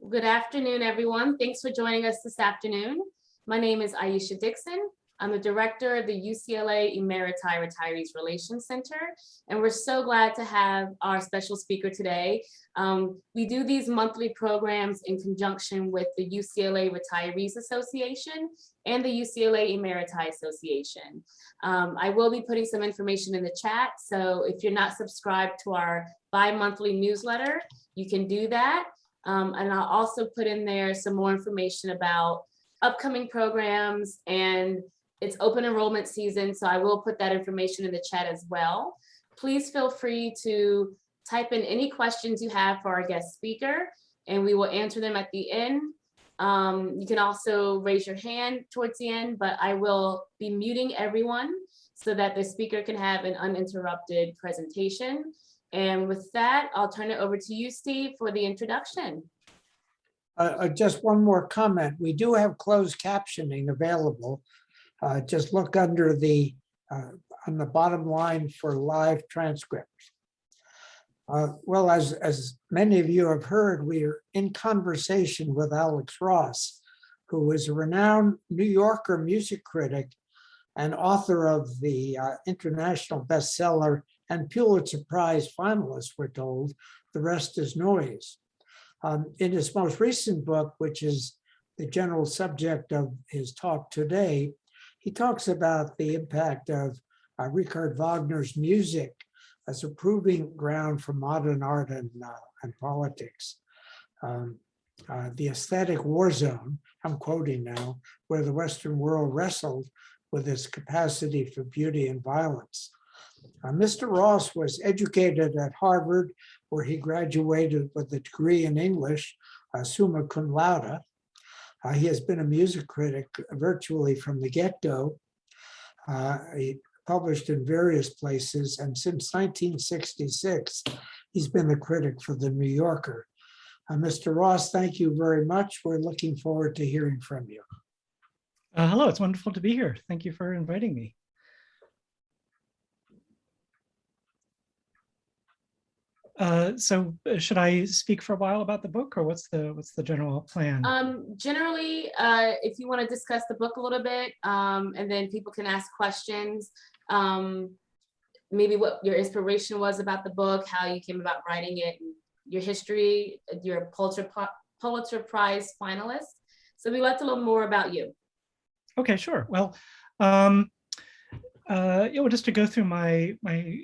Good afternoon, everyone. Thanks for joining us this afternoon. My name is Aisha Dixon. I'm the director of the UCLA Emeriti Retirees Relations Center, and we're so glad to have our special speaker today. We do these monthly programs in conjunction with the UCLA Retirees Association and the UCLA Emeriti Association. I will be putting some information in the chat, so if you're not subscribed to our bi-monthly newsletter, you can do that. And I'll also put in there some more information about upcoming programs, and it's open enrollment season, so I will put that information in the chat as well. Please feel free to type in any questions you have for our guest speaker, and we will answer them at the end. You can also raise your hand towards the end, but I will be muting everyone so that the speaker can have an uninterrupted presentation. And with that, I'll turn it over to you, Steve, for the introduction. Just one more comment. We do have closed captioning available. Just look under on the bottom line for live transcripts. Well, as many of you have heard, we are in conversation with Alex Ross, who is a renowned New Yorker music critic and author of the international bestseller and Pulitzer Prize finalist, we're told, The Rest is Noise. In his most recent book, which is the general subject of his talk today, he talks about the impact of Richard Wagner's music as a proving ground for modern art and politics. The aesthetic war zone, I'm quoting now, where the Western world wrestled with its capacity for beauty and violence. Mr. Ross was educated at Harvard, where he graduated with a degree in English, summa cum laude. He has been a music critic virtually from the get-go. He published in various places, and since 1966, he's been the critic for The New Yorker. Mr. Ross, thank you very much. We're looking forward to hearing from you. Hello, it's wonderful to be here. Thank you for inviting me. So should I speak for a while about the book, or what's the general plan? Generally, if you want to discuss the book a little bit, and then people can ask questions, maybe what your inspiration was about the book, how you came about writing it, your history, your Pulitzer Prize finalist. So we'd like to learn more about you. Okay, sure. Well, just to go through my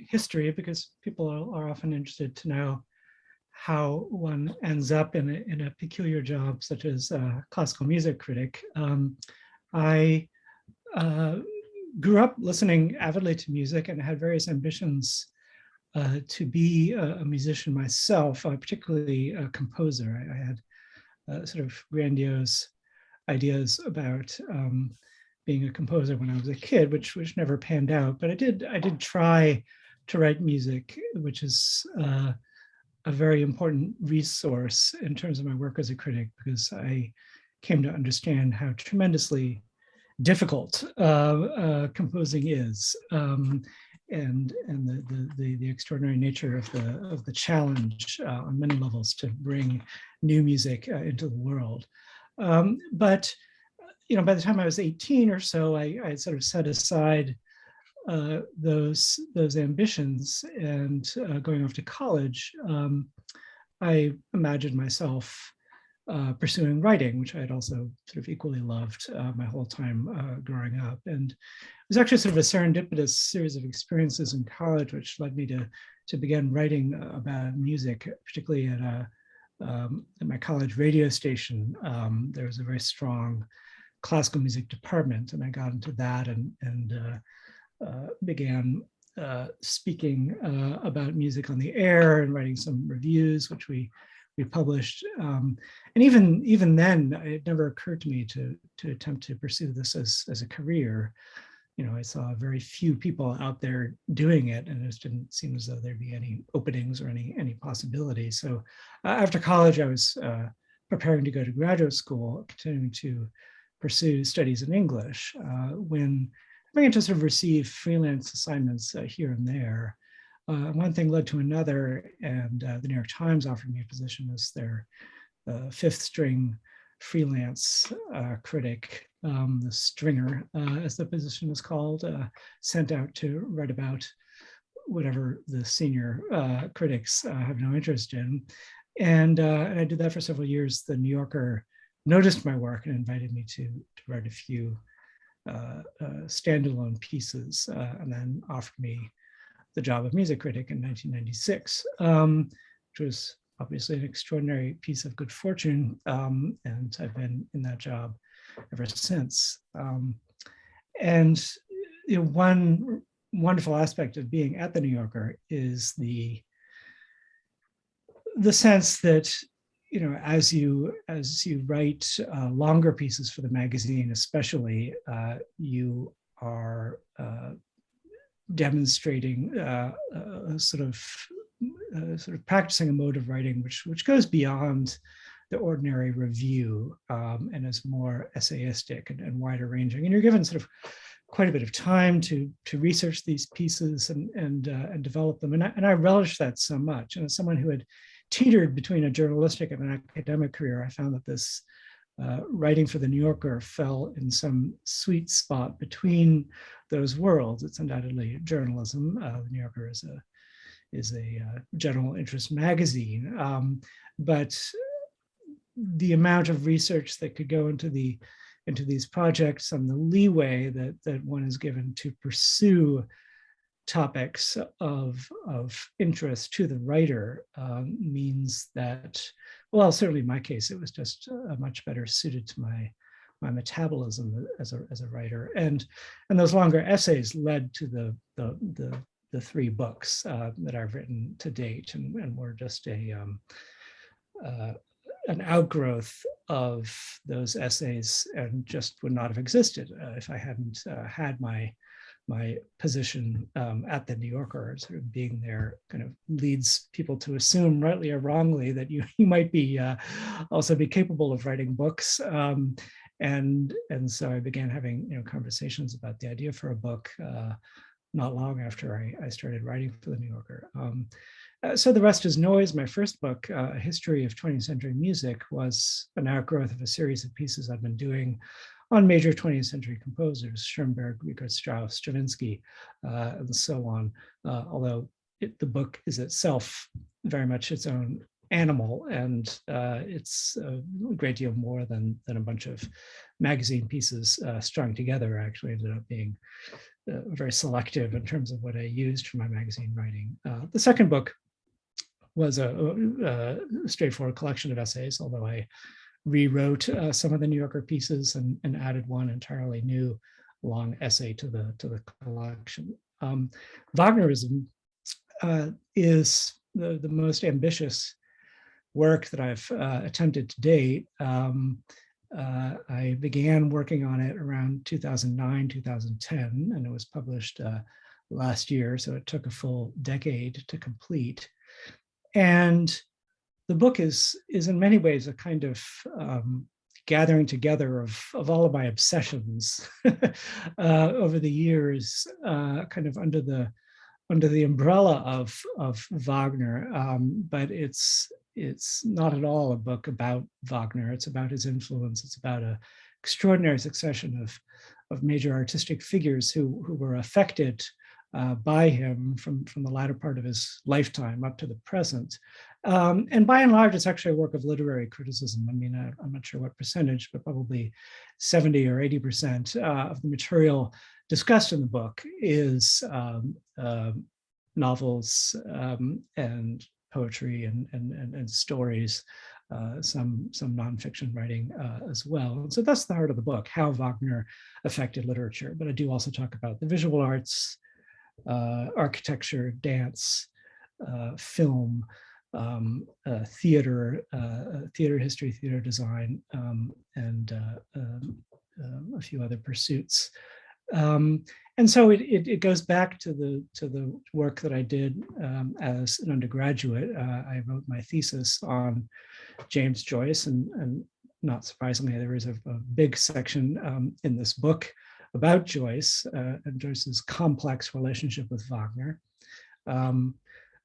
history, because people are often interested to know how one ends up in a peculiar job such as a classical music critic. I grew up listening avidly to music and had various ambitions to be a musician myself, particularly a composer. I had sort of grandiose ideas about being a composer when I was a kid, which never panned out. But I did try to write music, which is a very important resource in terms of my work as a critic, because I came to understand how tremendously difficult composing is, and the extraordinary nature of the challenge on many levels to bring new music into the world. But by the time I was 18 or so, I had sort of set aside those ambitions, and going off to college, I imagined myself pursuing writing, which I had also sort of equally loved my whole time growing up. And it was actually sort of a serendipitous series of experiences in college which led me to begin writing about music, particularly at my college radio station. There was a very strong classical music department, and I got into that and began speaking about music on the air and writing some reviews, which we published. And even then, it never occurred to me to attempt to pursue this as a career. I saw very few people out there doing it, and it just didn't seem as though there'd be any openings or any possibility. So after college, I was preparing to go to graduate school, continuing to pursue studies in English, when I began to sort of receive freelance assignments here and there. One thing led to another, and the New York Times offered me a position as their fifth string freelance critic, the stringer, as the position is called, sent out to write about whatever the senior critics have no interest in. And I did that for several years. The New Yorker noticed my work and invited me to write a few standalone pieces, and then offered me the job of music critic in 1996, which was obviously an extraordinary piece of good fortune. And I've been in that job ever since. And one wonderful aspect of being at the New Yorker is the sense that, as you write longer pieces for the magazine, especially, you are demonstrating sort of practicing a mode of writing which goes beyond the ordinary review, and is more essayistic and wider ranging. And you're given sort of quite a bit of time to research these pieces and develop them. And I relish that so much. And as someone who had teetered between a journalistic and an academic career, I found that this writing for the New Yorker fell in some sweet spot between those worlds. It's undoubtedly journalism. The New Yorker is a general interest magazine, but the amount of research that could go into these projects and the leeway that one is given to pursue topics of interest to the writer means that, well, certainly in my case, it was just much better suited to my metabolism as a writer. And those longer essays led to the 3 books that I've written to date, and were just an outgrowth of those essays, and just would not have existed if I hadn't had my position at the New Yorker. Sort of being there kind of leads people to assume, rightly or wrongly, that you might be also be capable of writing books. And so I began having conversations about the idea for a book not long after I started writing for the New Yorker. So the rest is noise. My first book, A History of 20th Century Music, was an outgrowth of a series of pieces I've been doing on major 20th century composers, Schoenberg, Richard Strauss, Stravinsky, and so on. Although the book is itself very much its own animal, and it's a great deal more than a bunch of magazine pieces strung together. I actually ended up being very selective in terms of what I used for my magazine writing. The second book was a straightforward collection of essays, although I rewrote some of the New Yorker pieces and added one entirely new long essay to the collection. Wagnerism is the most ambitious work that I've attempted to date. I began working on it around 2009, 2010, and it was published last year, so it took a full decade to complete. And the book is in many ways a kind of gathering together of all of my obsessions over the years, kind of under the umbrella of Wagner. But it's not at all a book about Wagner. It's about his influence. It's about an extraordinary succession of major artistic figures who were affected by him from the latter part of his lifetime up to the present. And by and large, it's actually a work of literary criticism. I mean, I'm not sure what percentage, but probably 70 or 80% of the material discussed in the book is novels and poetry and stories, some nonfiction writing as well. And so that's the heart of the book, how Wagner affected literature. But I do also talk about the visual arts, architecture, dance, film, theater history, theater design, and a few other pursuits. And so it goes back to the work that I did as an undergraduate. I wrote my thesis on James Joyce, and not surprisingly, there is a big section in this book about Joyce and Joyce's complex relationship with Wagner.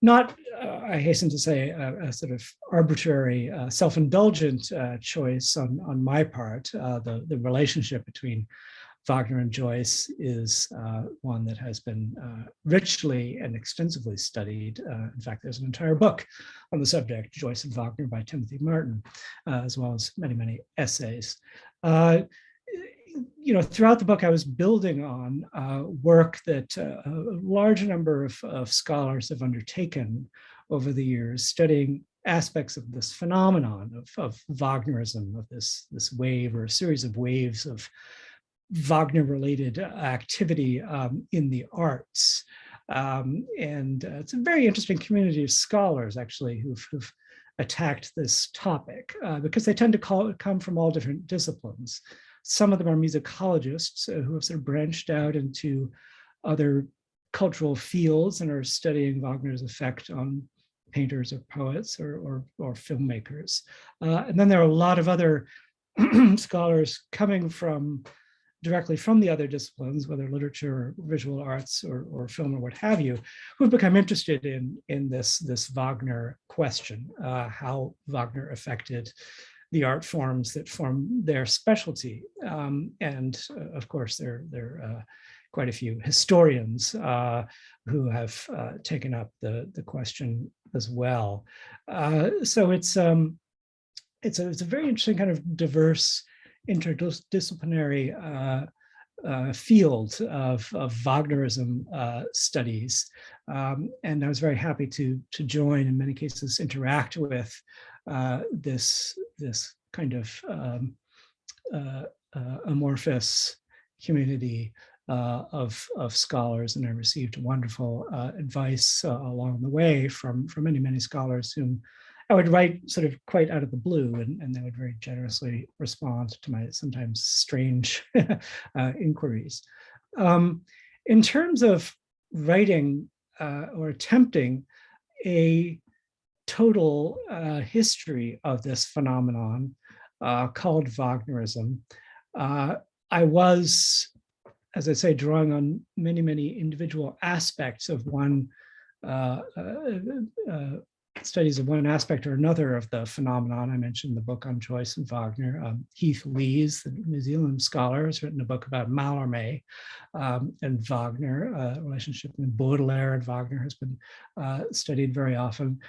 not, I hasten to say, a sort of arbitrary, self-indulgent choice on my part. The relationship between Wagner and Joyce is one that has been richly and extensively studied. In fact, there's an entire book on the subject, Joyce and Wagner by Timothy Martin, as well as many, many essays. Throughout the book, I was building on work that a large number of scholars have undertaken over the years, studying aspects of this phenomenon of Wagnerism, of this wave or a series of waves of Wagner-related activity in the arts. And it's a very interesting community of scholars, actually, who've attacked this topic because they tend to come from all different disciplines. Some of them are musicologists who have sort of branched out into other cultural fields and are studying Wagner's effect on painters or poets or filmmakers. And then there are a lot of other scholars coming directly from the other disciplines, whether literature or visual arts or film or what have you, who've become interested in this Wagner question, how Wagner affected the art forms that form their specialty. And of course, there are quite a few historians who have taken up the question as well. So it's a very interesting kind of diverse interdisciplinary field of Wagnerism studies. And I was very happy to join, in many cases, interact with this kind of amorphous community of scholars, and I received wonderful advice along the way from many, many scholars whom I would write sort of quite out of the blue, and they would very generously respond to my sometimes strange inquiries. In terms of writing or attempting a total history of this phenomenon called Wagnerism, I was, as I say, drawing on many, many individual aspects of one studies of one aspect or another of the phenomenon. I mentioned the book on Joyce and Wagner. Heath Lees, the New Zealand scholar, has written a book about Mallarmé and Wagner. Relationship with Baudelaire and Wagner has been studied very often.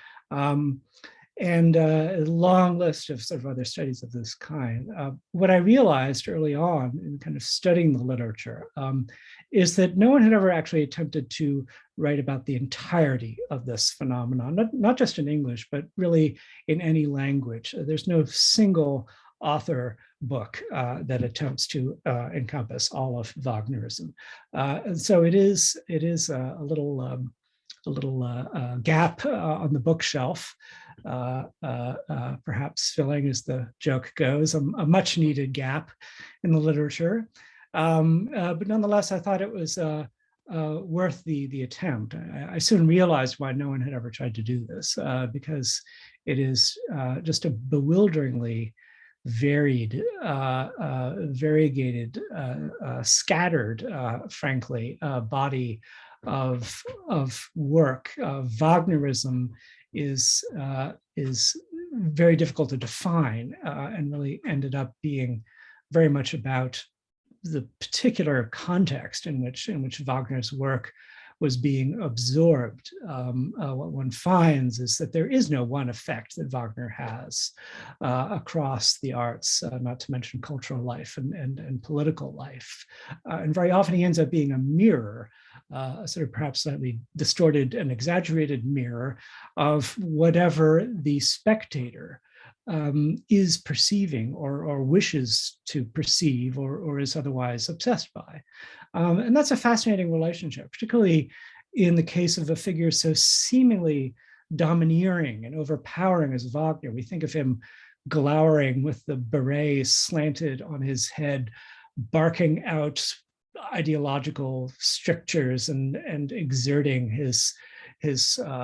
And a long list of sort of other studies of this kind. What I realized early on in kind of studying the literature is that no one had ever actually attempted to write about the entirety of this phenomenon, not just in English, but really in any language. There's no single author book that attempts to encompass all of Wagnerism. And so it is a little gap on the bookshelf, perhaps filling, as the joke goes, a much needed gap in the literature. But nonetheless, I thought it was worth the attempt. I soon realized why no one had ever tried to do this, because it is just a bewilderingly varied, variegated, scattered, frankly, body of work. Wagnerism is very difficult to define, and really ended up being very much about the particular context in which Wagner's work was being absorbed. What one finds is that there is no one effect that Wagner has across the arts, not to mention cultural life and political life. And very often he ends up being a mirror, a sort of perhaps slightly distorted and exaggerated mirror of whatever the spectator is perceiving or wishes to perceive or is otherwise obsessed by. And that's a fascinating relationship, particularly in the case of a figure so seemingly domineering and overpowering as Wagner. We think of him glowering with the beret slanted on his head, barking out ideological strictures and exerting his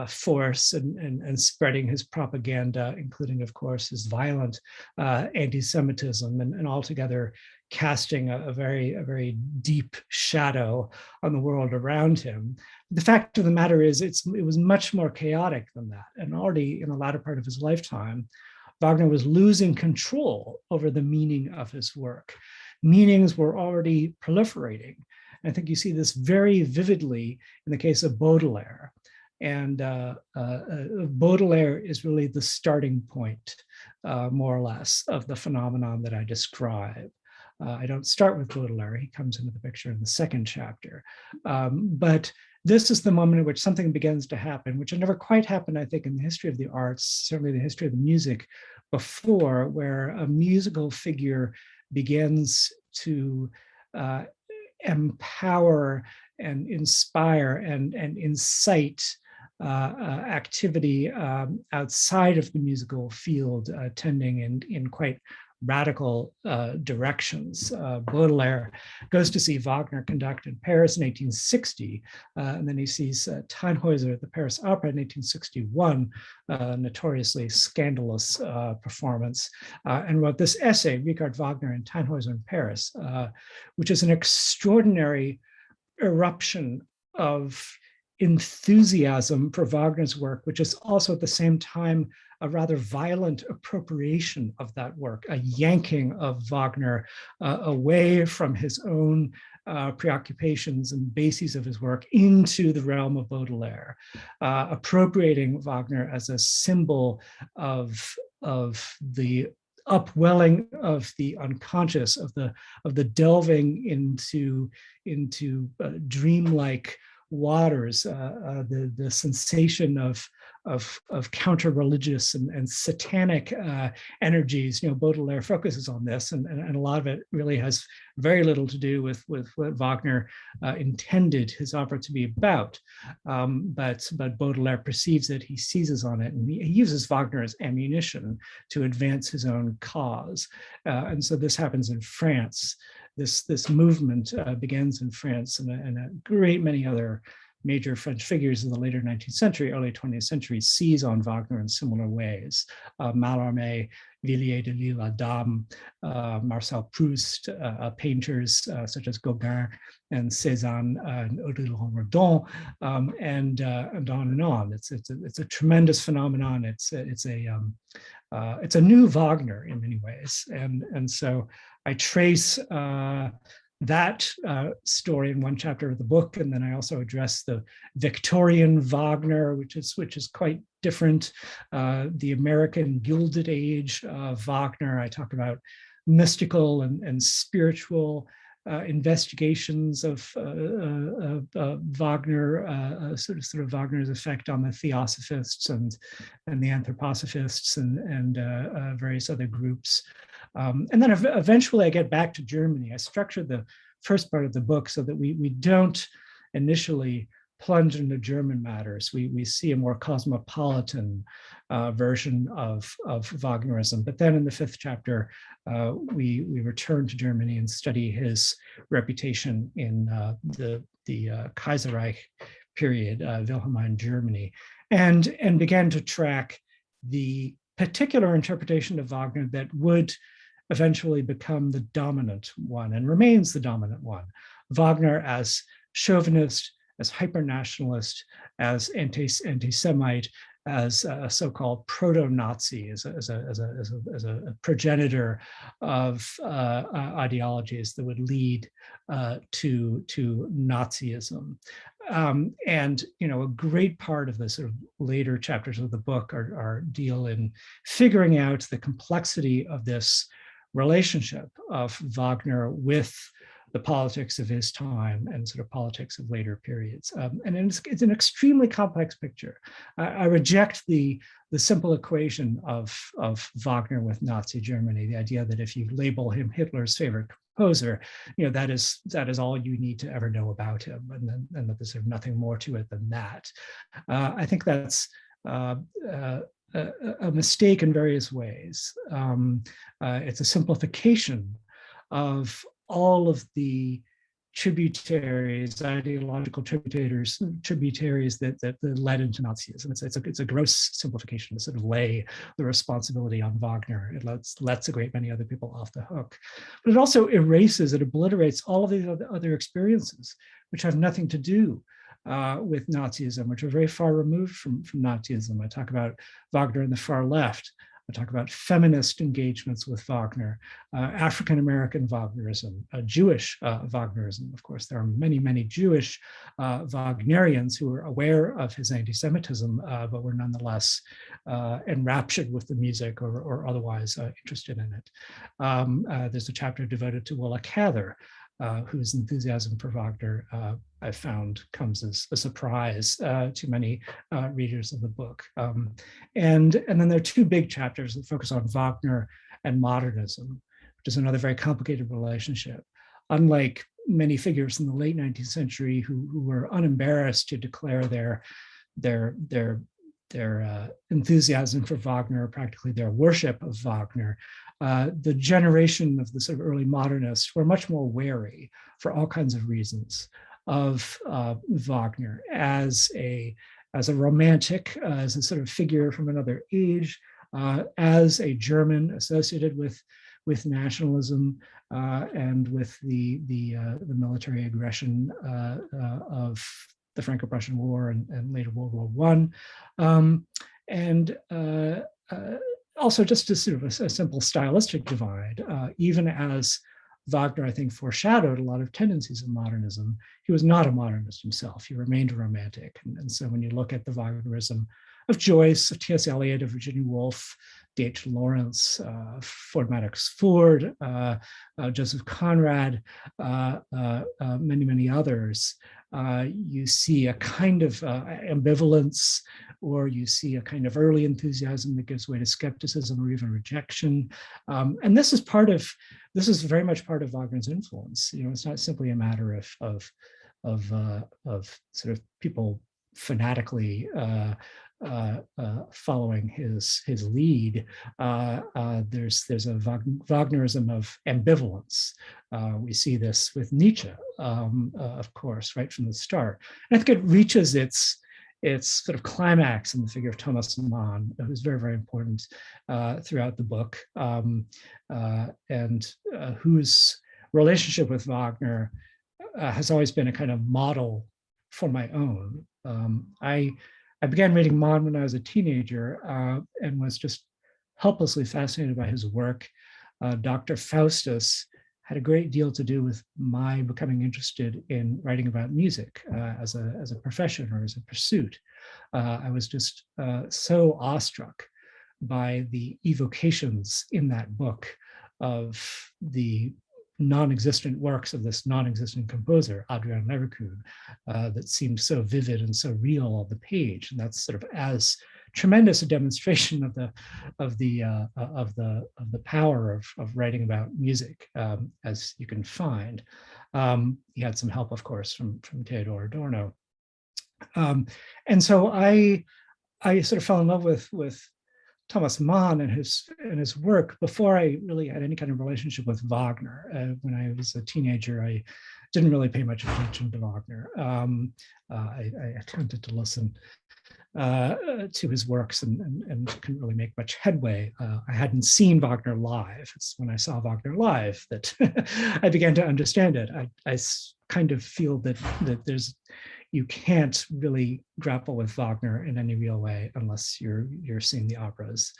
force and spreading his propaganda, including, of course, his violent anti-Semitism, and altogether casting a very deep shadow on the world around him. The fact of the matter is, it was much more chaotic than that. And already in the latter part of his lifetime, Wagner was losing control over the meaning of his work. Meanings were already proliferating. I think you see this very vividly in the case of Baudelaire. And Baudelaire is really the starting point, more or less, of the phenomenon that I describe. I don't start with Baudelaire. He comes into the picture in the second chapter. But this is the moment in which something begins to happen, which had never quite happened, I think, in the history of the arts, certainly the history of the music before, where a musical figure begins to empower and inspire and incite activity outside of the musical field, tending in quite radical directions. Baudelaire goes to see Wagner conduct in Paris in 1860, and then he sees Tannhäuser at the Paris Opera in 1861, notoriously scandalous performance, and wrote this essay, Richard Wagner and Tannhäuser in Paris, which is an extraordinary eruption of enthusiasm for Wagner's work, which is also at the same time a rather violent appropriation of that work, a yanking of Wagner away from his own preoccupations and bases of his work into the realm of Baudelaire, appropriating Wagner as a symbol of the upwelling of the unconscious, of the delving into dreamlike waters, the sensation of counter-religious and satanic energies. Baudelaire focuses on this, and a lot of it really has very little to do with what Wagner intended his opera to be about. But Baudelaire perceives it, he seizes on it, and he uses Wagner as ammunition to advance his own cause. And so this happens in France. This movement begins in France, and a great many other major French figures in the later 19th century, early 20th century seize on Wagner in similar ways. Mallarmé, Villiers de l'Isle-Adam, Marcel Proust, painters such as Gauguin and Cézanne and Odilon Redon, and on and on. It's a tremendous phenomenon. It's a new Wagner in many ways, and so I trace that story in one chapter of the book, and then I also address the Victorian Wagner, which is quite different. The American Gilded Age of Wagner. I talk about mystical and spiritual investigations of Wagner, sort of Wagner's effect on the theosophists and the anthroposophists and various other groups. And then eventually I get back to Germany. I structured the first part of the book so that we don't initially plunge into German matters. We see a more cosmopolitan version of Wagnerism. But then in the fifth chapter, we return to Germany and study his reputation in the Kaiserreich period, Wilhelmine Germany, and began to track the particular interpretation of Wagner that would eventually become the dominant one and remains the dominant one. Wagner as chauvinist, as hyper-nationalist, as anti-Semite, as a so-called proto-Nazi, as a progenitor of ideologies that would lead to Nazism. And a great part of the sort of later chapters of the book are deal in figuring out the complexity of this relationship of Wagner with the politics of his time and sort of politics of later periods. And it's an extremely complex picture. I reject the simple equation of Wagner with Nazi Germany, the idea that if you label him Hitler's favorite composer, that is all you need to ever know about him, and that there's sort of nothing more to it than that. I think that's a mistake in various ways. It's a simplification of all of the tributaries, ideological tributaries that led into Nazism. It's a gross simplification to sort of lay the responsibility on Wagner. It lets a great many other people off the hook. But it also erases, it obliterates all of these other experiences, which have nothing to do with Nazism, which are very far removed from Nazism. I talk about Wagner and the far left. I talk about feminist engagements with Wagner, African-American Wagnerism, Jewish Wagnerism. Of course, there are many, many Jewish Wagnerians who were aware of his anti-Semitism, but were nonetheless enraptured with the music or otherwise interested in it. There's a chapter devoted to Willa Cather, whose enthusiasm for Wagner I found comes as a surprise to many readers of the book. And then there are two big chapters that focus on Wagner and modernism, which is another very complicated relationship. Unlike many figures in the late 19th century who were unembarrassed to declare their enthusiasm for Wagner, practically their worship of Wagner, the generation of the sort of early modernists were much more wary, for all kinds of reasons, of Wagner as a romantic, as a sort of figure from another age, as a German associated with nationalism and with the military aggression of the Franco-Prussian War and later World War I. Also just as sort of a simple stylistic divide, even as Wagner, I think, foreshadowed a lot of tendencies of modernism, he was not a modernist himself. He remained a romantic. And so when you look at the Wagnerism of Joyce, of T.S. Eliot, of Virginia Woolf, D.H. Lawrence, Ford Madox Ford, Joseph Conrad, many, many others, you see a kind of ambivalence, or you see a kind of early enthusiasm that gives way to skepticism or even rejection. And this is very much part of Wagner's influence. You know, it's not simply a matter of sort of people fanatically following his lead. There's a Wagnerism of ambivalence. We see this with Nietzsche, of course, right from the start. And I think it reaches its sort of climax in the figure of Thomas Mann, who's very, very important throughout the book, and whose relationship with Wagner has always been a kind of model for my own. I began reading Mann when I was a teenager and was just helplessly fascinated by his work. Dr. Faustus had a great deal to do with my becoming interested in writing about music as a profession or as a pursuit. I was just so awestruck by the evocations in that book of the non-existent works of this non-existent composer, Adrian Leverkusen, that seemed so vivid and so real on the page. And that's sort of as tremendous a demonstration of the power of writing about music as you can find. He had some help, of course, from Theodor Adorno. And so I sort of fell in love with Thomas Mann and his work before I really had any kind of relationship with Wagner. When I was a teenager, I didn't really pay much attention to Wagner. I attempted to listen to his works and couldn't really make much headway. I hadn't seen Wagner live. It's when I saw Wagner live that I began to understand it. I kind of feel that you can't really grapple with Wagner in any real way unless you're seeing the operas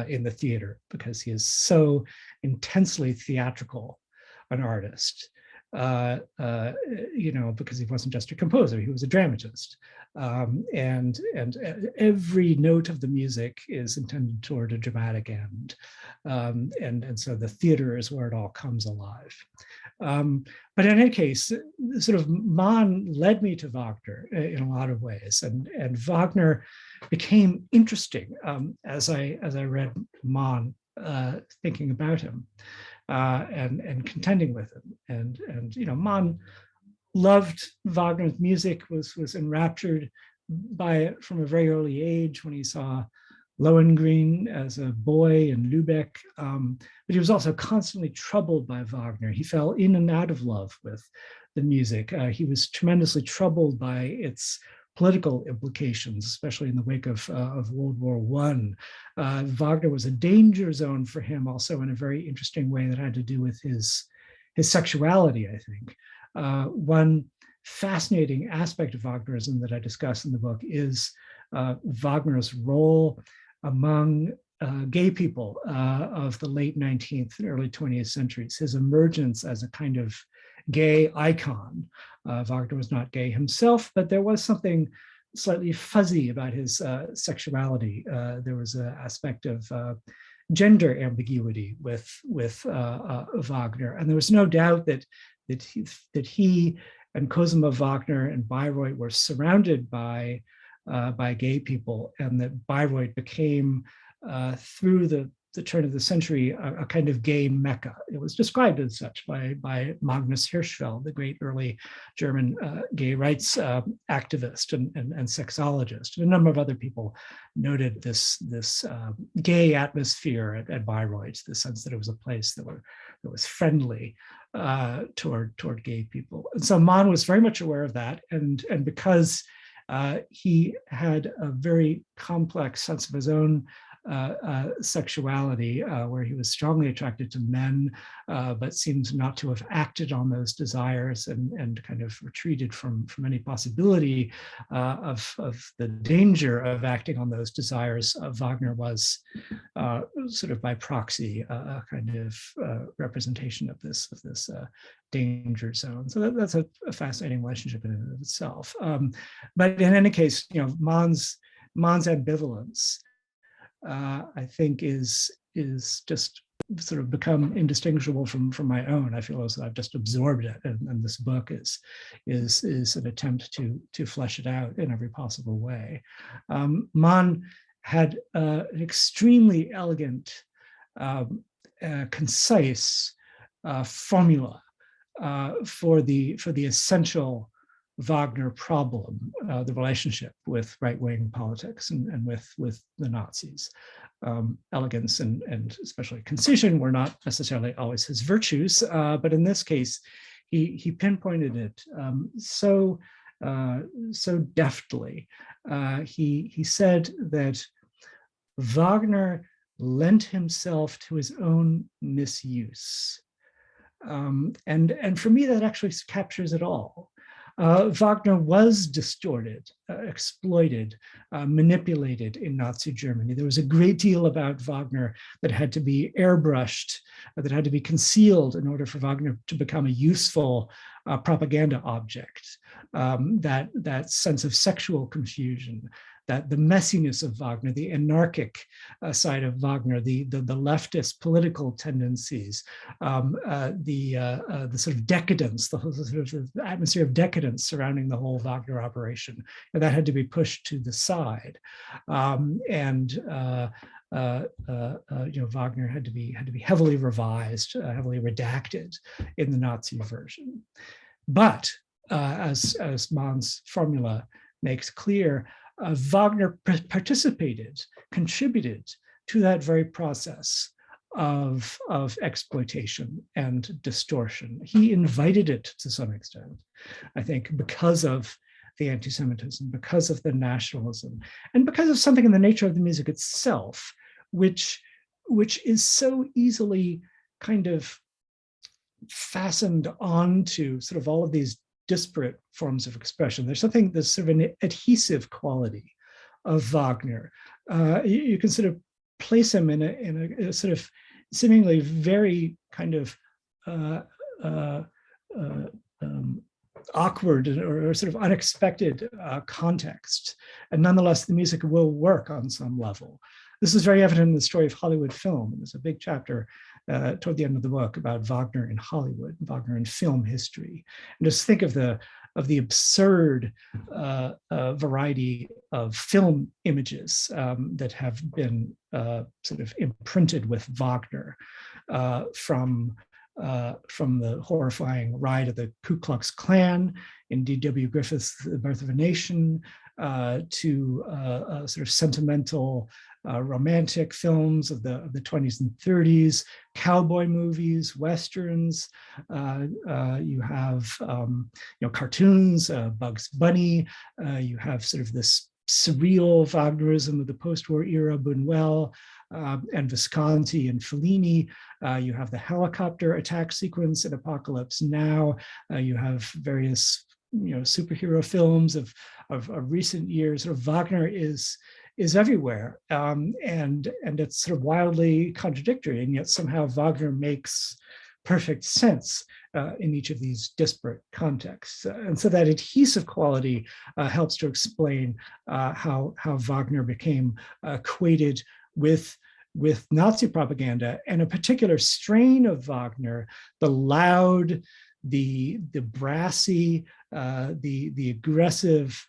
in the theater, because he is so intensely theatrical an artist. Because he wasn't just a composer, he was a dramatist. And every note of the music is intended toward a dramatic end. And so the theater is where it all comes alive. But in any case, sort of Mann led me to Wagner in a lot of ways. And Wagner became interesting as I read Mann, thinking about him. And contending with him, and Mann loved Wagner's music, was enraptured by it from a very early age when he saw Lohengrin as a boy in Lübeck, but he was also constantly troubled by Wagner. He fell in and out of love with the music. He was tremendously troubled by its political implications, especially in the wake of World War I. Wagner was a danger zone for him also in a very interesting way that had to do with his sexuality, I think. One fascinating aspect of Wagnerism that I discuss in the book is Wagner's role among gay people of the late 19th and early 20th centuries, his emergence as a kind of gay icon. Wagner was not gay himself, but there was something slightly fuzzy about his sexuality. There was an aspect of gender ambiguity with Wagner, and there was no doubt that he and Cosima Wagner and Byroid were surrounded by gay people, and that Byroid became, through the turn of the century, a kind of gay mecca. It was described as such by Magnus Hirschfeld, the great early German gay rights activist and sexologist. And a number of other people noted this gay atmosphere at Byroid, the sense that it was a place that was friendly toward gay people. And so Mons was very much aware of that, and because he had a very complex sense of his own sexuality, where he was strongly attracted to men, but seems not to have acted on those desires, and kind of retreated from any possibility of the danger of acting on those desires. Wagner was sort of by proxy a kind of representation of this danger zone. So that's a fascinating relationship in and of itself. But in any case, Mons' ambivalence, I think, is just sort of become indistinguishable from my own. I feel as though I've just absorbed it, and this book is an attempt to flesh it out in every possible way. Mons had an extremely elegant, concise formula for the essential Wagner problem, the relationship with right-wing politics and with the Nazis. Elegance and especially concision were not necessarily always his virtues, but in this case, he pinpointed it so deftly. He said that Wagner lent himself to his own misuse. And for me, that actually captures it all. Wagner was distorted, exploited, manipulated in Nazi Germany. There was a great deal about Wagner that had to be airbrushed, that had to be concealed in order for Wagner to become a useful propaganda object. That sense of sexual confusion, that the messiness of Wagner, the anarchic side of Wagner, the leftist political tendencies, the sort of decadence, the sort of atmosphere of decadence surrounding the whole Wagner operation, and that had to be pushed to the side. Wagner had to be heavily revised, heavily redacted in the Nazi version. But as Mons' formula makes clear, Wagner participated, contributed to that very process of exploitation and distortion. He invited it to some extent, I think, because of the anti-Semitism, because of the nationalism, and because of something in the nature of the music itself, which is so easily kind of fastened onto sort of all of these disparate forms of expression. There's sort of an adhesive quality of Wagner. You can sort of place him in a sort of seemingly very kind of awkward or sort of unexpected context, and nonetheless the music will work on some level. This is very evident in the story of Hollywood film. There's a big chapter toward the end of the book about Wagner in Hollywood, Wagner in film history. And just think of the absurd variety of film images that have been sort of imprinted with Wagner, from the horrifying ride of the Ku Klux Klan in D.W. Griffith's The Birth of a Nation, to sort of sentimental romantic films of the 20s and 30s, cowboy movies, westerns. You have cartoons, Bugs Bunny. You have sort of this surreal Wagnerism of the post-war era, Buñuel and Visconti and Fellini. You have the helicopter attack sequence in Apocalypse Now. You have various superhero films of recent years. Sort of Wagner is everywhere, and it's sort of wildly contradictory, and yet somehow Wagner makes perfect sense in each of these disparate contexts. And so that adhesive quality helps to explain how Wagner became equated with Nazi propaganda, and a particular strain of Wagner, the loud, the brassy, the aggressive,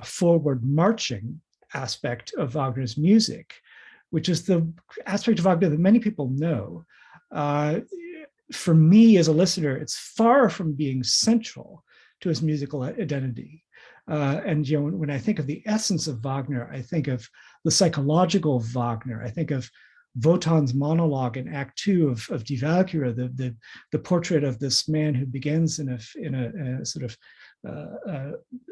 forward marching aspect of Wagner's music, which is the aspect of Wagner that many people know. For me as a listener, it's far from being central to his musical identity. And when I think of the essence of Wagner, I think of the psychological Wagner. I think of Wotan's monologue in Act 2 of Die Walküre, the portrait of this man who begins in a sort of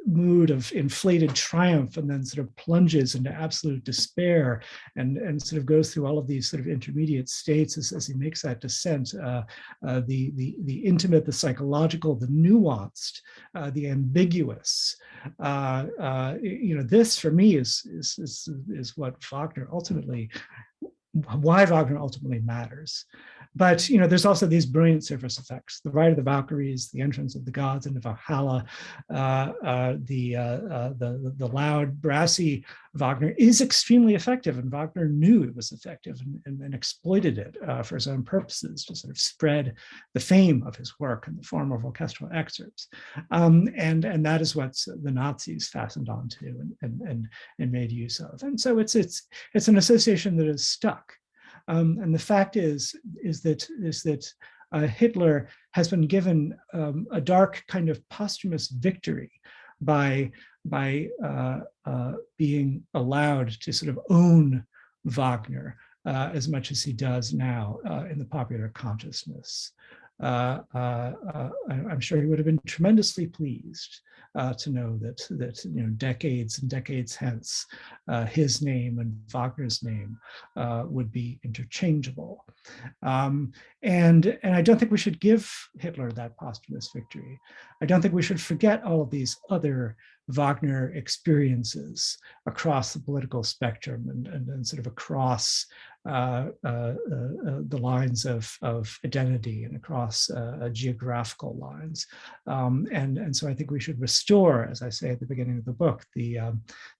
mood of inflated triumph and then sort of plunges into absolute despair and sort of goes through all of these sort of intermediate states as he makes that descent. The intimate, the psychological, the nuanced, the ambiguous. This for me is what Wagner ultimately, why Wagner ultimately matters. But there's also these brilliant surface effects: the ride of the Valkyries, the entrance of the gods into Valhalla, the loud, brassy Wagner is extremely effective, and Wagner knew it was effective and exploited it for his own purposes to sort of spread the fame of his work in the form of orchestral excerpts, and that is what the Nazis fastened onto and made use of. And so it's an association that is stuck. And the fact is that Hitler has been given a dark kind of posthumous victory by being allowed to sort of own Wagner as much as he does now in the popular consciousness. I'm sure he would have been tremendously pleased to know that decades and decades hence, his name and Wagner's name would be interchangeable. And I don't think we should give Hitler that posthumous victory. I don't think we should forget all of these other Wagner experiences across the political spectrum and sort of across the lines of identity and across geographical lines. And so I think we should restore, as I say at the beginning of the book, the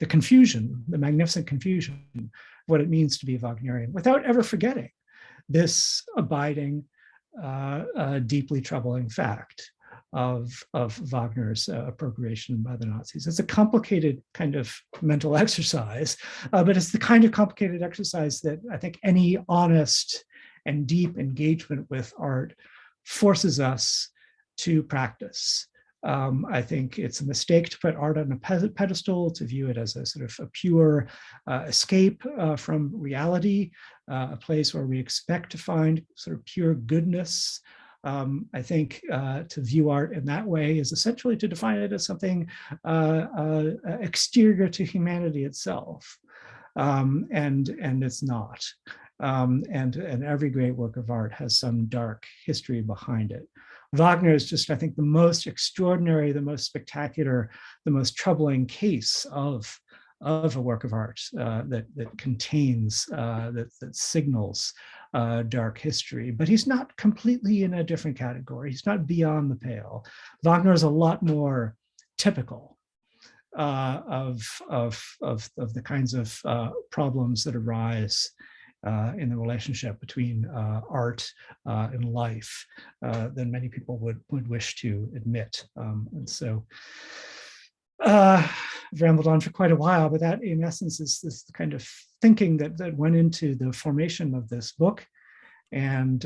confusion, the magnificent confusion of what it means to be Wagnerian, without ever forgetting this abiding, deeply troubling fact of Wagner's appropriation by the Nazis. It's a complicated kind of mental exercise, but it's the kind of complicated exercise that I think any honest and deep engagement with art forces us to practice. I think it's a mistake to put art on a pedestal, to view it as a sort of a pure escape from reality, a place where we expect to find sort of pure goodness. I think to view art in that way is essentially to define it as something exterior to humanity itself, and it's not. And every great work of art has some dark history behind it. Wagner is just, I think, the most extraordinary, the most spectacular, the most troubling case of a work of art that contains, that signals dark history. But he's not completely in a different category. He's not beyond the pale. Wagner is a lot more typical of the kinds of problems that arise in the relationship between art and life than many people would wish to admit. And so I've rambled on for quite a while, but that in essence is the kind of thinking that went into the formation of this book, and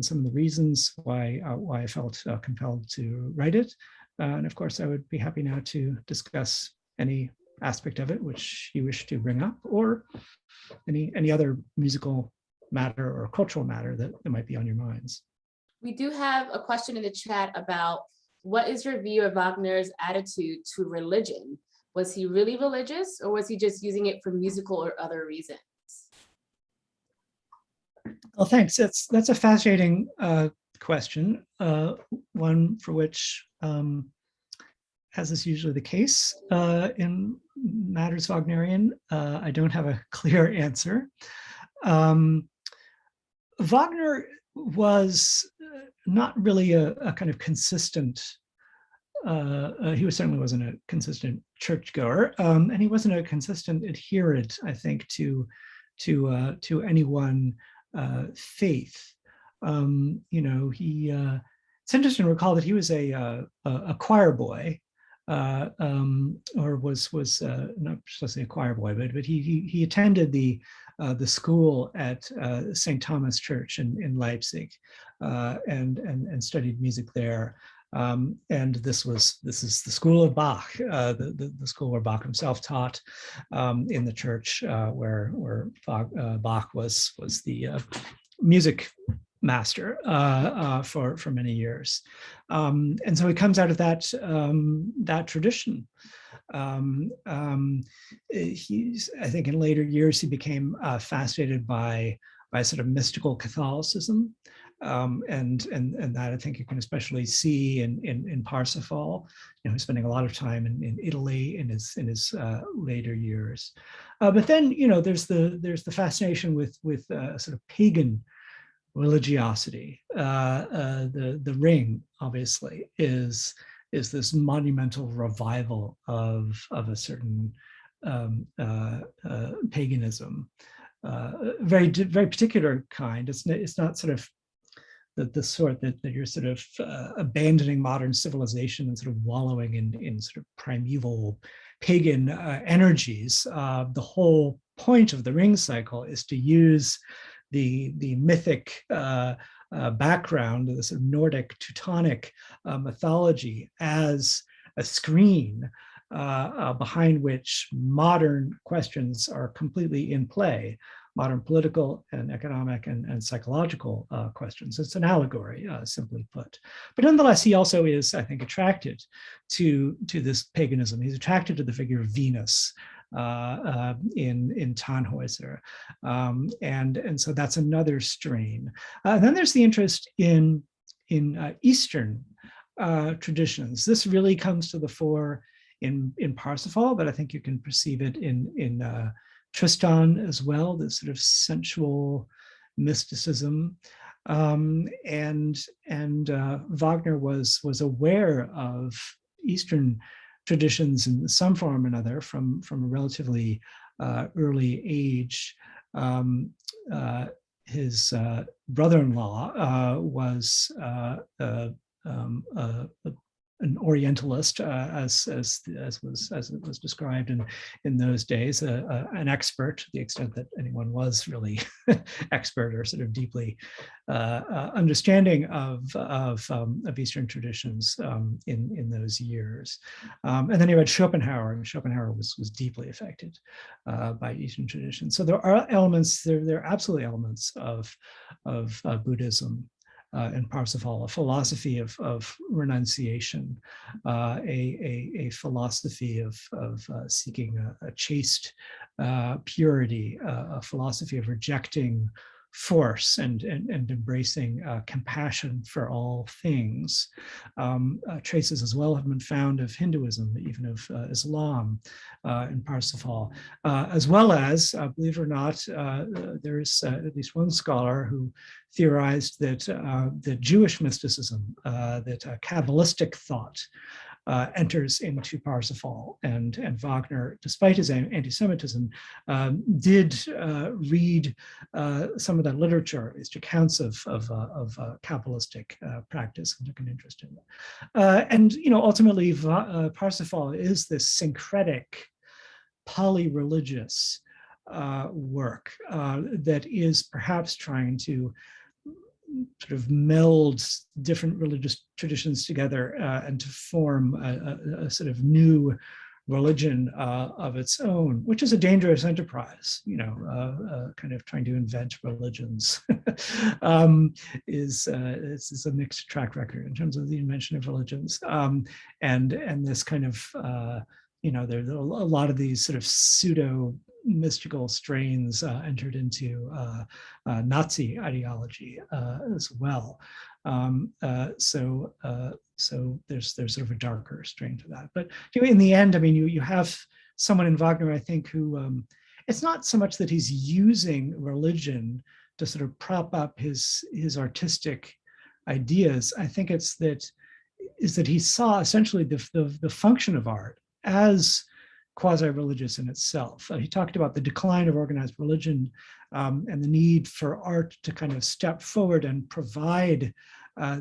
some of the reasons why I felt compelled to write it. And of course, I would be happy now to discuss any aspect of it which you wish to bring up, or any other musical matter or cultural matter that might be on your minds. We do have a question in the chat about what is your view of Wagner's attitude to religion? Was he really religious, or was he just using it for musical or other reasons? Well, thanks. That's a fascinating question, one for which, as is usually the case in matters Wagnerian, I don't have a clear answer. Wagner was not really a kind of consistent, he certainly wasn't a consistent churchgoer, and he wasn't a consistent adherent, I think, to any one faith. It's interesting to recall that he was a choir boy, or was not precisely a choir boy, but he attended the school at St. Thomas Church in Leipzig, and studied music there. And this is the school of Bach, the school where Bach himself taught, in the church where Bach was the music master for many years, and so he comes out of that tradition. I think in later years he became fascinated by sort of mystical Catholicism, and that I think you can especially see in Parsifal. He's spending a lot of time in Italy in his later years. But then there's the fascination with sort of pagan religiosity. The Ring, obviously, is this monumental revival of a certain paganism, very particular kind. It's not sort of the sort that you're sort of abandoning modern civilization and sort of wallowing in sort of primeval pagan energies. The whole point of the Ring cycle is to use the mythic background, the sort of Nordic Teutonic mythology as a screen behind which modern questions are completely in play, modern political and economic and psychological questions. It's an allegory, simply put. But nonetheless, he also is, I think, attracted to this paganism. He's attracted to the figure of Venus in Tannhäuser, and so that's another strain. Then there's the interest in Eastern traditions. This really comes to the fore in Parsifal, but I think you can perceive it in Tristan as well, this sort of sensual mysticism. And Wagner was aware of Eastern traditions in some form or another from a relatively early age. His brother-in-law was an Orientalist, as it was described in those days, an expert, to the extent that anyone was really expert or sort of deeply understanding of Eastern traditions in those years. And then he read Schopenhauer, and Schopenhauer was deeply affected by Eastern traditions. So there are elements, there are absolutely elements of Buddhism in Parsifal, a philosophy of renunciation, a philosophy of seeking a chaste purity, a philosophy of rejecting force and embracing compassion for all things. Traces as well have been found of Hinduism, even of Islam in Parsifal, as well as, believe it or not, there's at least one scholar who theorized that the Jewish mysticism, that Kabbalistic thought, enters into Parsifal, and Wagner, despite his anti-Semitism, did read some of that literature, his accounts of Kabbalistic practice, and took an interest in it. And ultimately, Parsifal is this syncretic, polyreligious work that is perhaps trying to sort of meld different religious traditions together and to form a sort of new religion of its own, which is a dangerous enterprise, kind of trying to invent religions. is a mixed track record in terms of the invention of religions. And this kind of, there's a lot of these sort of pseudo mystical strains entered into Nazi ideology as well. So there's sort of a darker strain to that. But in the end, I mean, you have someone in Wagner, I think, who it's not so much that he's using religion to sort of prop up his artistic ideas. I think it's that he saw essentially the function of art as quasi-religious in itself. He talked about the decline of organized religion and the need for art to kind of step forward and provide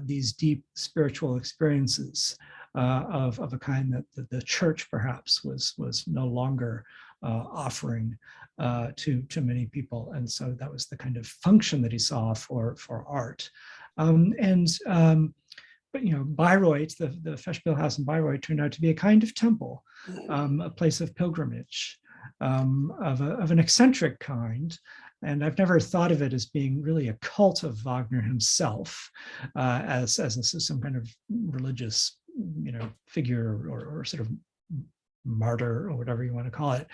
these deep spiritual experiences of a kind that the church perhaps was no longer offering to many people. And so that was the kind of function that he saw for art. But Byroid, the Festspielhaus in Byroid, turned out to be a kind of temple, a place of pilgrimage, of an eccentric kind. And I've never thought of it as being really a cult of Wagner himself, as some kind of religious, figure or sort of martyr or whatever you want to call it.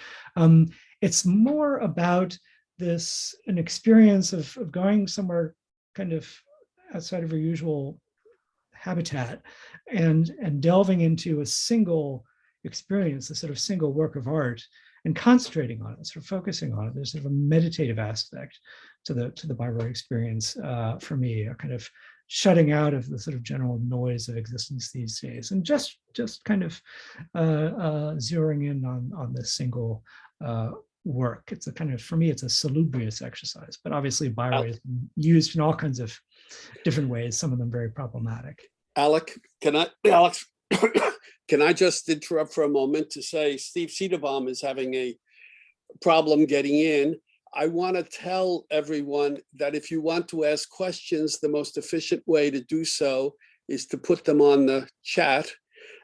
It's more about an experience of going somewhere kind of outside of your usual habitat and delving into a single experience, a sort of single work of art, and concentrating on it, sort of focusing on it. There's sort of a meditative aspect to the Byroid experience for me, a kind of shutting out of the sort of general noise of existence these days, and just kind of zeroing in on this single work. It's a kind of, for me, it's a salubrious exercise, but obviously Byroid is used in all kinds of different ways, some of them very problematic. Alex, can I just interrupt for a moment to say Steve Cederbaum is having a problem getting in. I want to tell everyone that if you want to ask questions, the most efficient way to do so is to put them on the chat.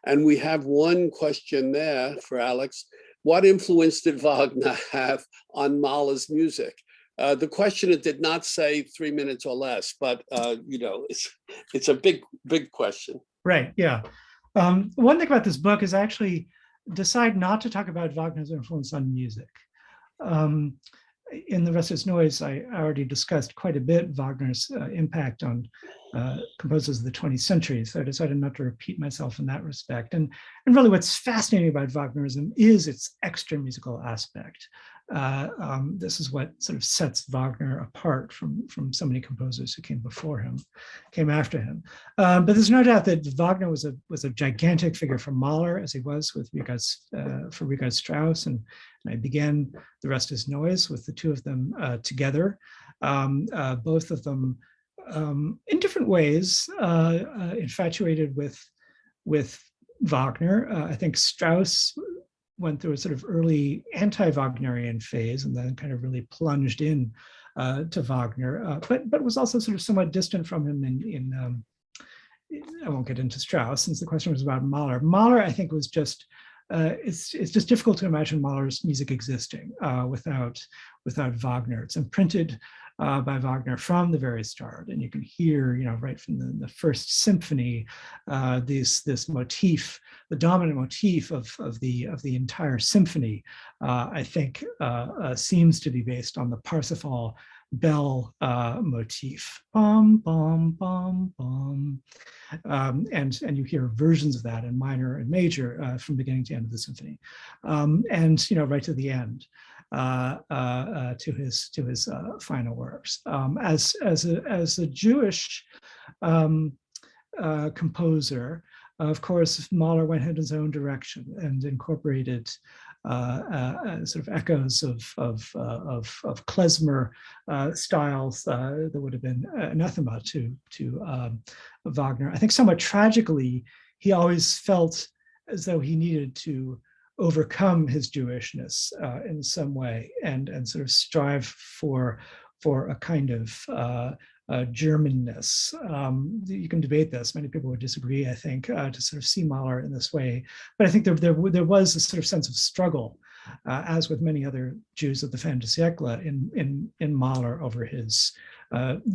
And we have one question there for Alex. What influence did Wagner have on Mahler's music? The question, it did not say 3 minutes or less, but it's a big question. Right, yeah. One thing about this book is I actually decide not to talk about Wagner's influence on music. In The Restless Noise, I already discussed quite a bit Wagner's impact on composers of the 20th century, so I decided not to repeat myself in that respect. And really what's fascinating about Wagnerism is its extra musical aspect. This is what sort of sets Wagner apart from so many composers who came after him. But there's no doubt that Wagner was a gigantic figure for Mahler, as he was with Richard Strauss, and I began The Restless Noise with the two of them together. Both of them, in different ways, infatuated with Wagner. I think Strauss went through a sort of early anti-Wagnerian phase and then kind of really plunged in to Wagner, but was also sort of somewhat distant from him in I won't get into Strauss since the question was about Mahler. Mahler, I think, was just, it's just difficult to imagine Mahler's music existing without Wagner. It's imprinted by Wagner from the very start, and you can hear, right from the first symphony, this motif, the dominant motif of the entire symphony, I think, seems to be based on the Parsifal bell motif, bum bum bum bum, and you hear versions of that in minor and major from beginning to end of the symphony, and right to the end. To his final works. As a Jewish composer, of course, Mahler went in his own direction and incorporated sort of echoes of klezmer styles that would have been anathema to Wagner. I think somewhat tragically, he always felt as though he needed to overcome his Jewishness in some way and sort of strive for a kind of Germanness. You can debate this. Many people would disagree, I think, to sort of see Mahler in this way. But I think there was a sort of sense of struggle, as with many other Jews of the fin de siècle, in Mahler over his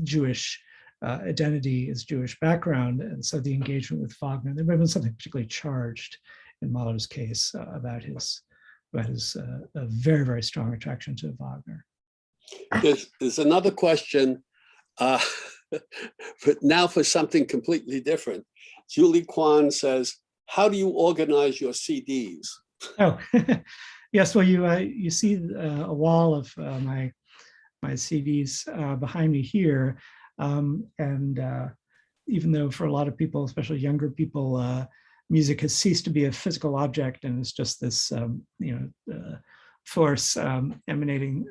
Jewish identity, his Jewish background. And so the engagement with Wagner, there may have been something particularly charged in Mahler's case about his very, very strong attraction to Wagner. There's another question, but now for something completely different. Julie Kwan says, how do you organize your CDs? Oh, yes. Well, you see a wall of my CDs behind me here, and even though for a lot of people, especially younger people, music has ceased to be a physical object and it's just this, force emanating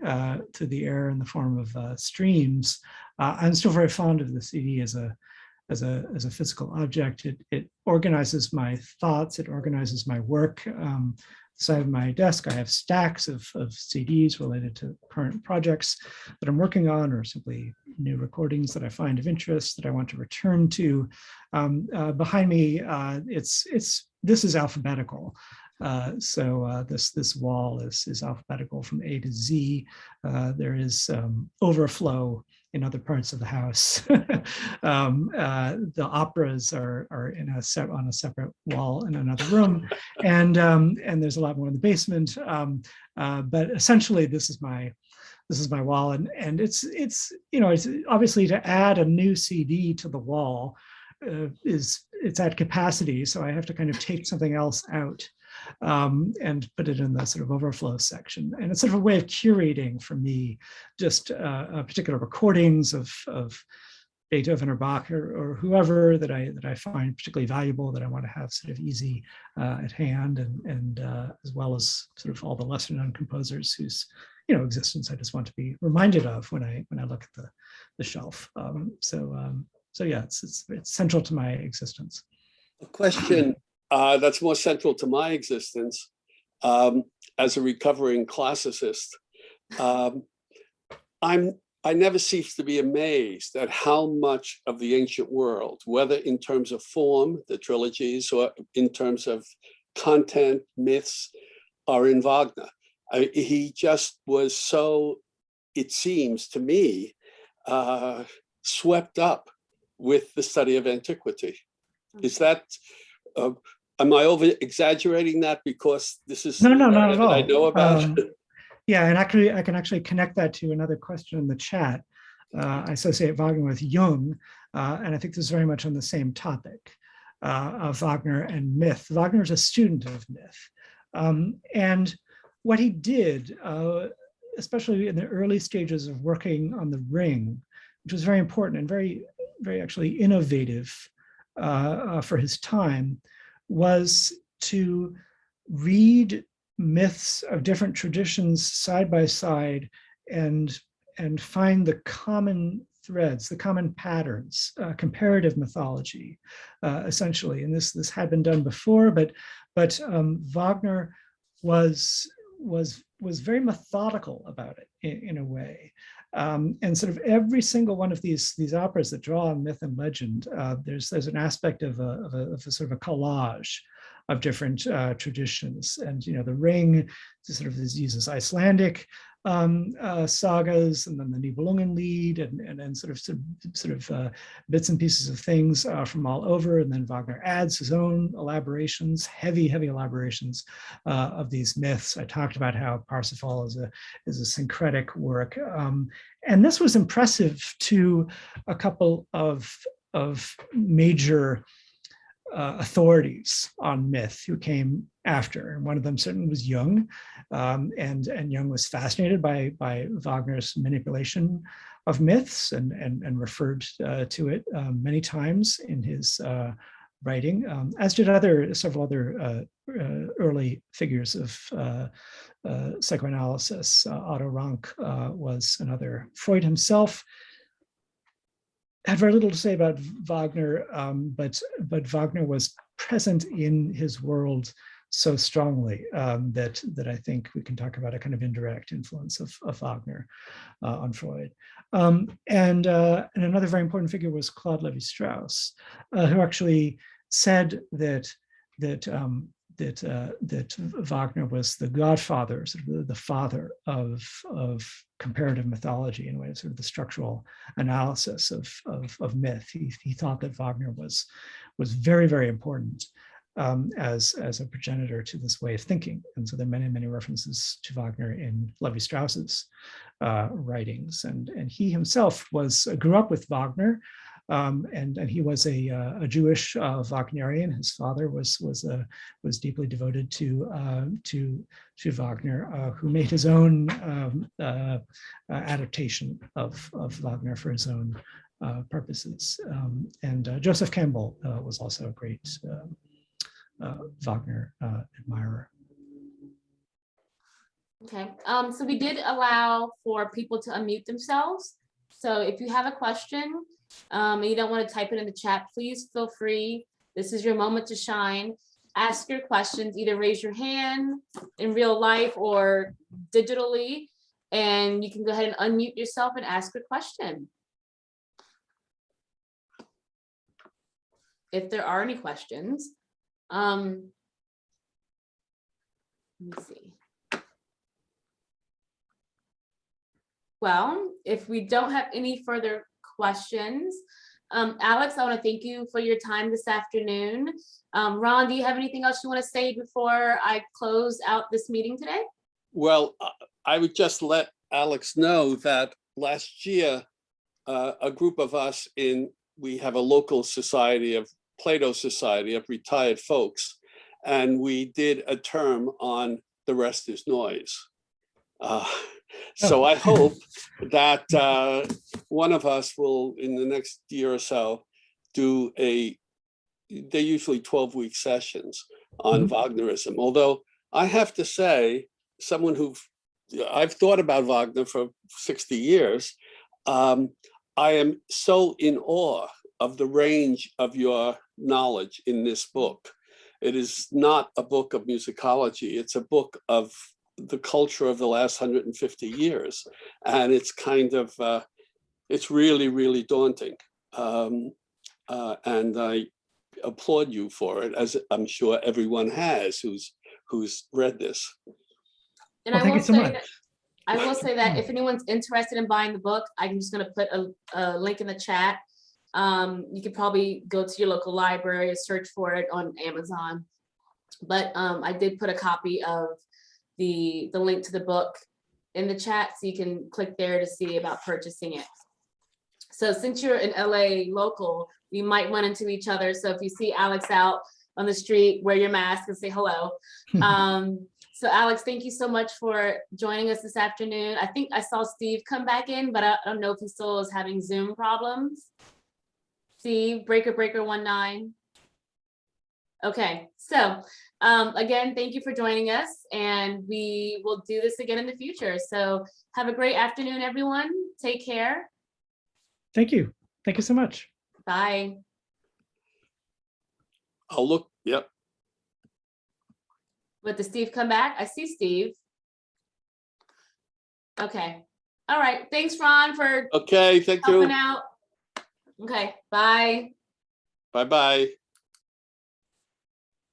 to the air in the form of streams. I'm still very fond of the CD as a physical object. It organizes my thoughts. It organizes my work. Side of my desk, I have stacks of CDs related to current projects that I'm working on, or simply new recordings that I find of interest that I want to return to. Behind me, this is alphabetical. So this wall is alphabetical from A to Z. There is overflow in other parts of the house. The operas are on a separate wall in another room, and there's a lot more in the basement. But essentially, this is my wall, and it's obviously to add a new CD to the wall it's at capacity, so I have to kind of take something else out and put it in the sort of overflow section. And it's sort of a way of curating for me just particular recordings of Beethoven or Bach or whoever that I find particularly valuable, that I want to have sort of easy at hand, and as well as sort of all the lesser known composers whose existence I just want to be reminded of when I look at the shelf. So yeah, it's central to my existence. A question that's more central to my existence as a recovering classicist. I never cease to be amazed at how much of the ancient world, whether in terms of form, the trilogies, or in terms of content, myths, are in Wagner. He just was so, it seems to me, swept up with the study of antiquity. Is that, am I over exaggerating that because this is no, not at all. I know about? Yeah, and actually, I can actually connect that to another question in the chat. I associate Wagner with Jung, and I think this is very much on the same topic of Wagner and myth. Wagner is a student of myth. And what he did, especially in the early stages of working on the Ring, which was very important and very, very actually innovative for his time, was to read myths of different traditions side by side and find the common threads, the common patterns, comparative mythology, essentially. And this had been done before, but Wagner was very methodical about it in a way. And sort of every single one of these operas that draw on myth and legend, there's an aspect of a sort of a collage of different traditions. And the Ring sort of uses Icelandic sagas, and then the Nibelungenlied, and sort of bits and pieces of things from all over. And then Wagner adds his own elaborations, heavy elaborations of these myths. I talked about how Parsifal is a syncretic work, and this was impressive to a couple of major authorities on myth who came after. And one of them certainly was Jung, and Jung was fascinated by Wagner's manipulation of myths and referred to it many times in his writing, as did several other early figures of psychoanalysis. Otto Rank was another. Freud himself had very little to say about Wagner, but Wagner was present in his world so strongly that I think we can talk about a kind of indirect influence of Wagner on Freud. And another very important figure was Claude Lévi-Strauss, who actually said that Wagner was the godfather, sort of the father of comparative mythology, in a way, sort of the structural analysis of myth. He thought that Wagner was very, very important as a progenitor to this way of thinking. And so there are many, many references to Wagner in Lévi-Strauss's writings. And he himself grew up with Wagner. And he was a Jewish Wagnerian. His father was deeply devoted to Wagner, who made his own adaptation of Wagner for his own purposes. And Joseph Campbell was also a great Wagner admirer. Okay, so we did allow for people to unmute themselves. So if you have a question, and you don't want to type it in the chat, please feel free. This is your moment to shine. Ask your questions, either raise your hand in real life or digitally, and you can go ahead and unmute yourself and ask your question. If there are any questions. Let me see. Well, if we don't have any further questions, Alex, I want to thank you for your time this afternoon. Ron, do you have anything else you want to say before I close out this meeting today? Well, I would just let Alex know that last year, a group of us we have a local society of Plato Society of retired folks, and we did a term on The Rest is Noise. So I hope that one of us will, in the next year or so, they're usually 12-week sessions on Wagnerism. Although I have to say, I've thought about Wagner for 60 years. I am so in awe of the range of your knowledge in this book. It is not a book of musicology. It's a book of the culture of the last 150 years. And it's kind of, it's really, really daunting. And I applaud you for it, as I'm sure everyone has who's read this. And well, thank you so much. I will say that if anyone's interested in buying the book, I'm just going to put a link in the chat. You could probably go to your local library or search for it on Amazon. But I did put a copy of the link to the book in the chat, so you can click there to see about purchasing it. So since you're an LA local, we might run into each other. So if you see Alex out on the street, wear your mask and say hello. So Alex, thank you so much for joining us this afternoon. I think I saw Steve come back in, but I don't know if he still is having Zoom problems. Steve, breaker 19. Okay, so again, thank you for joining us, and we will do this again in the future. So have a great afternoon, everyone. Take care. Thank you. Thank you so much. Bye. I'll look, yep. But did Steve come back? I see Steve. Okay. All right. Thanks, Ron, for Okay, thank helping you. out. Okay, bye. Bye-bye.